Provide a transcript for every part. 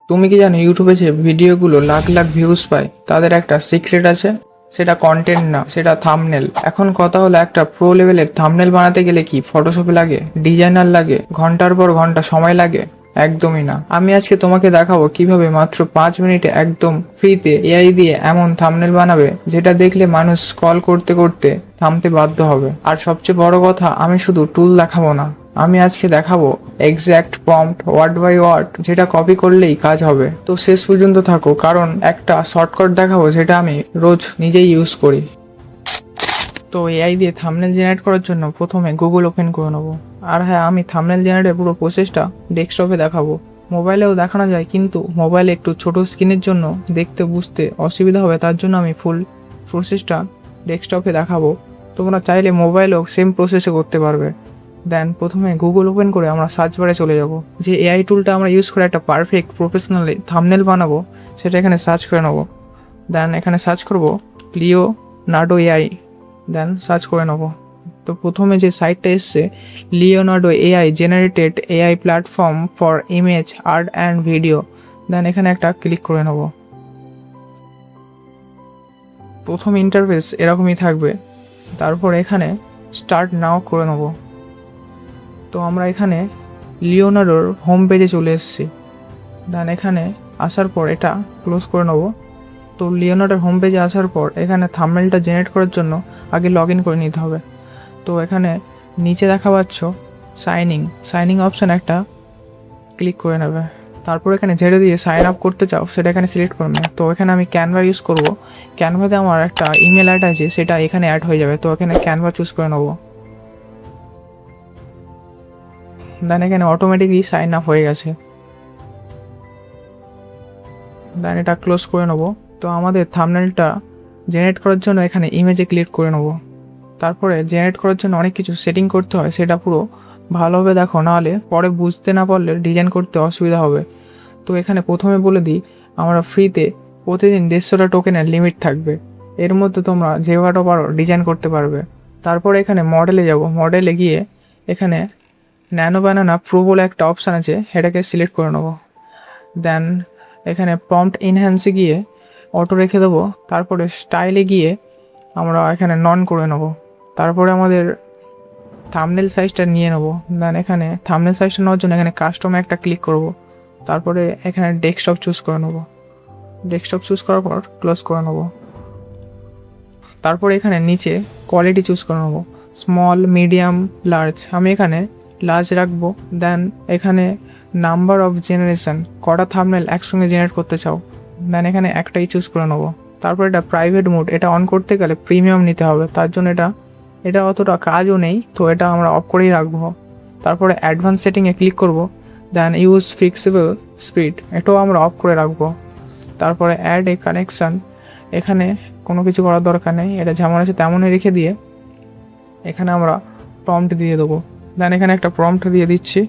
তুমি কি জানো ইউটিউবে যে ভিডিওগুলো লাখ লাখ ভিউজ পায় তাদের একটা সিক্রেট আছে? সেটা কন্টেন্ট না, সেটা থাম্বনেল। এখন কথা হলো, একটা প্রো লেভেলের থাম্বনেল বানাতে গেলে কি ফটোশপে লাগে, ডিজাইনার লাগে, ঘন্টার পর ঘন্টা সময় লাগে? একদমই না। আমি আজকে তোমাকে দেখাবো কিভাবে মাত্র 5 মিনিটে একদম ফ্রিতে এআই দিয়ে এমন থাম্বনেল বানাবে যেটা দেখলে মানুষ স্ক্রল করতে করতে থামতে বাধ্য হবে। আর সবচেয়ে বড় কথা, আমি শুধু টুল দেখাবো না, আমি আজকে দেখাবো exact prompt word by word, যেটা কপি করলেই কাজ হবে। তো শেষ পর্যন্ত থাকো, কারণ একটা শর্টকাট দেখাবো যেটা আমি রোজ নিজেই ইউজ করি। তো এআই দিয়ে থাম্বনেল জেনারেট করার জন্য প্রথমে গুগল ওপেন করে নেবো। আর হ্যাঁ, আমি থাম্বনেল জেনারেটের পুরো প্রসেসটা ডেস্কটপে দেখাবো। মোবাইলেও দেখানো যায়, কিন্তু মোবাইলে একটু ছোট স্ক্রিনের জন্য দেখতে বুঝতে অসুবিধা হবে, তার জন্য আমি ফুল প্রসেসটা ডেস্কটপে দেখাবো। তোমরা চাইলে মোবাইলেও সেম প্রসেসে করতে পারবে। দেন প্রথমে গুগল ওপেন করে আমরা সার্চ বারে চলে যাব। যে এআই টুলটা আমরা ইউজ করে একটা পারফেক্ট প্রফেশনালি থাম্বনেল বানাবো সেটা এখানে সার্চ করে নেবো। দেন এখানে সার্চ করব লিওনার্ডো এআই। দেন সার্চ করে নেবো। তো প্রথমে যে সাইটটা এসছে, Leonardo AI generated AI platform for image art and video. Then এখানে একটা ক্লিক করে নেব। প্রথম ইন্টারফেস এরকমই থাকবে। তারপর এখানে স্টার্ট নাও করে নেব। তো আমরা এখানে লিওনার্ডোর হোম পেজে চলে এসেছি। দেন এখানে আসার পর এটা ক্লোজ করে নেব। তো লিওনার্ডোর হোম পেজে আসার পর এখানে থাম্বনেলটা জেনারেট করার জন্য আগে লগ ইন করে নিতে হবে। তো এখানে নিচে দেখা পাচ্ছ সাইনিং অপশান, একটা ক্লিক করে নেবে। তারপর এখানে যেটা দিয়ে সাইন আপ করতে চাও সেটা এখানে সিলেক্ট করে নেবে। তো এখানে আমি ক্যানভা ইউজ করব। ক্যানভাতে আমার একটা ইমেল অ্যাড আছে, সেটা এখানে অ্যাড হয়ে যাবে। তো এখানে ক্যানভা চুজ করে নেবো। দেন এখানে অটোমেটিকলি সাইন আপ হয়ে গেছে। দেন এটা ক্লোজ করে নেবো। তো আমাদের থাম্বনেলটা জেনারেট করার জন্য এখানে ইমেজে ক্লিক করে নেবো। তারপরে জেনারেট করার জন্য অনেক কিছু সেটিং করতে হয়, সেটা পুরো ভালোভাবে দেখো, নাহলে পরে বুঝতে না পারলে ডিজাইন করতে অসুবিধা হবে। তো এখানে প্রথমে বলে দিই, আমরা ফ্রিতে প্রতিদিন 150টা টোকেনের লিমিট থাকবে। এর মধ্যে তোমরা যে কটা পারো ডিজাইন করতে পারবে। তারপর এখানে মডেলে যাব। মডেলে গিয়ে এখানে ন্যানো বানানা প্রো বলে একটা অপশান আছে, সেটাকে সিলেক্ট করে নেবো। দেন এখানে প্রম্পট ইনহ্যান্সে গিয়ে অটো রেখে দেবো। তারপরে স্টাইলে গিয়ে আমরা এখানে নন করে নেবো। তারপরে আমাদের থাম্বনেল সাইজটা নিয়ে নেবো। দেন এখানে থাম্বনেল সাইজটা নেওয়ার জন্য এখানে কাস্টমে একটা ক্লিক করব। তারপরে এখানে ডেস্কটপ চুজ করে নেবো। ডেস্কটপ চুজ করার পর ক্লোজ করে নেবো। তারপর এখানে নিচে কোয়ালিটি চুজ করে নেবো, স্মল, মিডিয়াম, লার্জ। আমি এখানে লার্জ রাখবো। দেন এখানে নাম্বার অফ জেনারেশন, কটা থাম্বনেল একসঙ্গে জেনারেট করতে চাও, দেন এখানে একটাই চুজ করে নেবো। তারপর এটা প্রাইভেট মোড, এটা অন করতে গেলে প্রিমিয়াম নিতে হবে, তার জন্য এটা অতটা কাজও নেই, তো এটা আমরা অফ করেই রাখবো। তারপরে অ্যাডভান্স সেটিংয়ে ক্লিক করব। দেন ইউজ ফিক্সিবল স্পিড, এটাও আমরা অফ করে রাখবো। তারপরে অ্যাড এ কানেকশান, এখানে কোনো কিছু করার দরকার নেই, এটা যেমন আছে তেমনই রেখে দিয়ে এখানে আমরা প্রম্পট দিয়ে দেবো। দেন এখানে একটা প্রম্পট দিয়ে দিচ্ছি।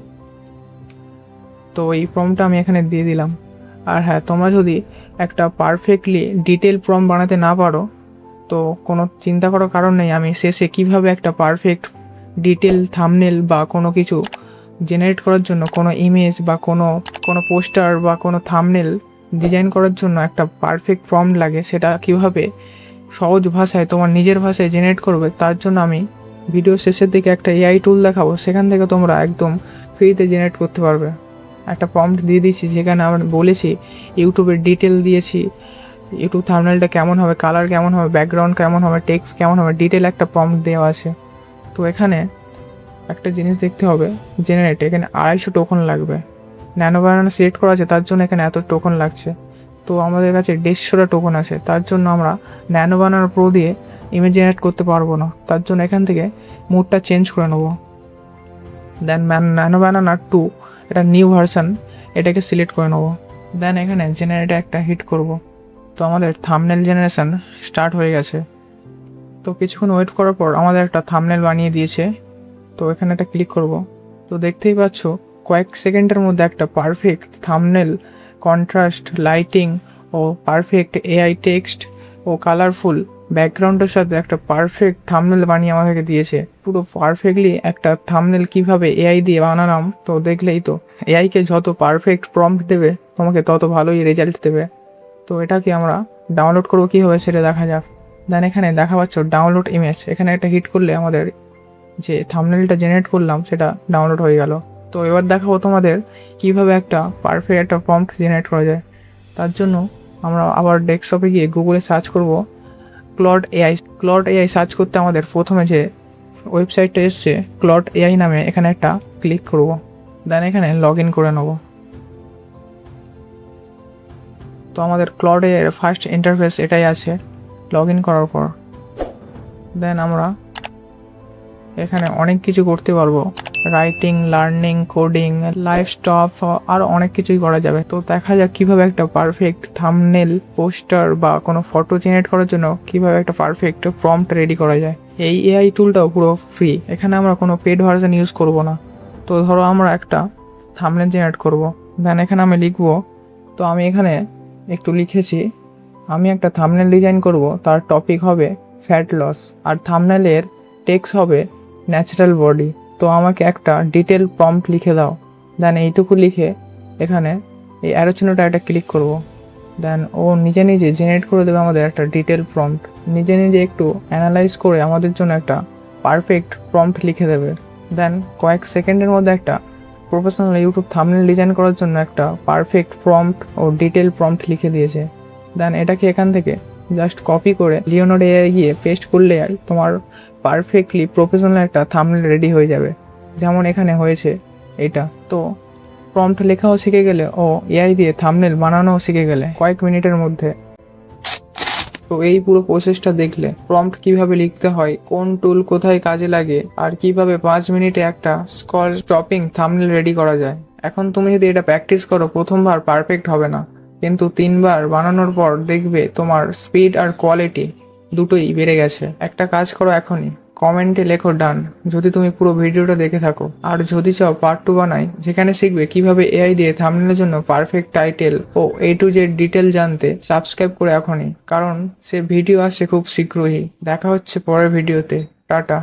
তো এই প্রম্পটটা আমি এখানে দিয়ে দিলাম। আর হ্যাঁ, তোমরা যদি একটা পারফেক্টলি ডিটেল প্রম্পট বানাতে না পারো তো কোনো চিন্তা করার কারণ নেই, আমি শেষে কিভাবে একটা পারফেক্ট ডিটেল থাম্বনেল বা কোনো কিছু জেনারেট করার জন্য, কোনো ইমেজ বা কোনো পোস্টার বা কোনো থাম্বনেল ডিজাইন করার জন্য একটা পারফেক্ট প্রম্পট লাগে, সেটা কিভাবে সহজ ভাষায় তোমার নিজের ভাষায় জেনারেট করবে, তার জন্য আমি ভিডিও শেষের দিকে একটা এআই টুল দেখাবো, সেখান থেকে তোমরা একদম ফ্রিতে জেনারেট করতে পারবে। একটা প্রম্পট দিয়ে দিয়েছি, যেখানে আমরা বলেছি ইউটিউবের ডিটেল দিয়েছি, ইউটিউব থাম্বনেলটা কেমন হবে, কালার কেমন হবে, ব্যাকগ্রাউন্ড কেমন হবে, টেক্সট কেমন হবে, ডিটেল একটা প্রম্পট দেওয়া আছে। তো এখানে একটা জিনিস দেখতে হবে, জেনারেট, এখানে 250 টোকন লাগবে। ন্যানো বানানা সিলেক্ট করা আছে, তার জন্য এখানে এত টোকন লাগছে। তো আমাদের কাছে 150টা টোকন আছে, তার জন্য আমরা ন্যানো বানানা প্রো দিয়ে ইমেজ জেনারেট করতে পারবো না, তার জন্য এখান থেকে মোডটা চেঞ্জ করে নেবো। দেন ন্যানো বানানা 2, এটা নিউ ভার্সান, এটাকে সিলেক্ট করে নেবো। দেন এখানে জেনারেটে একটা হিট করব। তো আমাদের থাম্বনেল জেনারেশন স্টার্ট হয়ে গেছে। তো কিছুক্ষণ ওয়েট করার পর আমাদের একটা থাম্বনেল বানিয়ে দিয়েছে। তো এখানে একটা ক্লিক করব। তো দেখতেই পাচ্ছ কয়েক সেকেন্ডের মধ্যে একটা পারফেক্ট থাম্বনেল, কন্ট্রাস্ট, লাইটিং ও পারফেক্ট এআই টেক্সট ও কালারফুল ব্যাকগ্রাউন্ডের সাথে একটা পারফেক্ট থাম্বনেল বানিয়ে আমাদেরকে দিয়েছে। পুরো পারফেক্টলি একটা থাম্বনেল কিভাবে এআই দিয়ে বানালাম, তো দেখলেই তো। এআইকে যত পারফেক্ট প্রম্পট দেবে তোমাকে তত ভালোই রেজাল্ট দেবে। তো এটাকে আমরা ডাউনলোড করবো কীভাবে সেটা দেখা যাক। দেন এখানে দেখা পাচ্ছ ডাউনলোড ইমেজ, এখানে একটা হিট করলে আমাদের যে থাম্বনেলটা জেনারেট করলাম সেটা ডাউনলোড হয়ে গেল। তো এবার দেখাবো তোমাদের কিভাবে একটা পারফেক্ট একটা প্রম্পট জেনারেট করা যায়। তার জন্য আমরা আবার ডেস্কটপে গিয়ে গুগলে সার্চ করব Claude AI. Claude AI search করতে আমাদের প্রথমে যে ওয়েবসাইটটা এসছে ক্লড এআই নামে, এখানে একটা ক্লিক করব। দেন এখানে লগ ইন করে নেব। তো আমাদের ক্লড এআই ফার্স্ট ইন্টারফেস এটাই আছে। লগ ইন করার পর দেন আমরা এখানে অনেক কিছু করতে পারবো, writing, learning, coding, live stop, আর অনেক কিছুই করা যাবে। তো দেখা যাক কিভাবে একটা পারফেক্ট থাম্বনেল, পোস্টার বা কোনো ফটো জেনারেট করার জন্য কিভাবে একটা পারফেক্ট প্রম্পট রেডি করা যায়। এই এআই টুলটাও পুরো ফ্রি, এখানে আমরা কোনো পেড ভার্সন ইউজ করব না। তো ধরো আমরা একটা থাম্বনেল জেনারেট করব, দেন এখানে আমি লিখবো। তো আমি এখানে একটু লিখেছি, আমি একটা থাম্বনেল ডিজাইন করব, তার টপিক হবে ফ্যাট লস, আর থাম্বনেলের টেক্সট হবে ন্যাচারাল বডি। তো আমাকে একটা ডিটেল প্রম্পট লিখে দাও। দেন এইটুকু লিখে এখানে এই অ্যারো চিহ্নটা একটা ক্লিক করব। দেন ও নিজে নিজে জেনারেট করে দেবে আমাদের একটা ডিটেল প্রম্পট, নিজে নিজে একটু অ্যানালাইজ করে আমাদের জন্য একটা পারফেক্ট প্রম্পট লিখে দেবে। দেন কয়েক সেকেন্ডের মধ্যে একটা প্রফেশনাল ইউটিউব থাম্বনেল ডিজাইন করার জন্য একটা পারফেক্ট প্রম্পট ও ডিটেল প্রম্পট লিখে দিয়েছে। দেন এটাকে এখান থেকে জাস্ট কপি করে লিওনার্ডো এআই গিয়ে পেস্ট করলে তোমার পারফেক্টলি প্রফেশনাল একটা থাম্বনেল রেডি হয়ে যাবে, যেমন এখানে হয়েছে এটা। তো প্রম্পট লেখাও শিখে গেলে ও এআই দিয়ে থাম্বনেল বানানোও শিখে গেলে কয়েক মিনিটের মধ্যে। তো এই পুরো প্রসেসটা দেখলে প্রম্পট কিভাবে লিখতে হয়, কোন টুল কোথায় কাজে লাগে, আর কিভাবে 5 মিনিটে একটা স্ক্রল স্টপিং থাম্বনেল রেডি করা যায়। এখন তুমি যদি এটা প্র্যাকটিস করো, প্রথমবার পারফেক্ট হবে না, কিন্তু 3বার বানানোর পর দেখবে তোমার স্পিড আর কোয়ালিটি দুটোই বেড়ে গেছে। একটা কাজ করো, এখনই কমেন্টে লেখো ডান যদি তুমি পুরো ভিডিওটা দেখে থাকো। আর যদি চাও পার্ট 2 বানাই, যেখানে শিখবে কিভাবে এআই দিয়ে থাম্বনেলের জন্য পারফেক্ট টাইটেল ও A to Z ডিটেল জানতে, সাবস্ক্রাইব করে এখনই, কারণ সে ভিডিও আসছে খুব শীঘ্রই। দেখা হচ্ছে পরের ভিডিওতে। টাটা।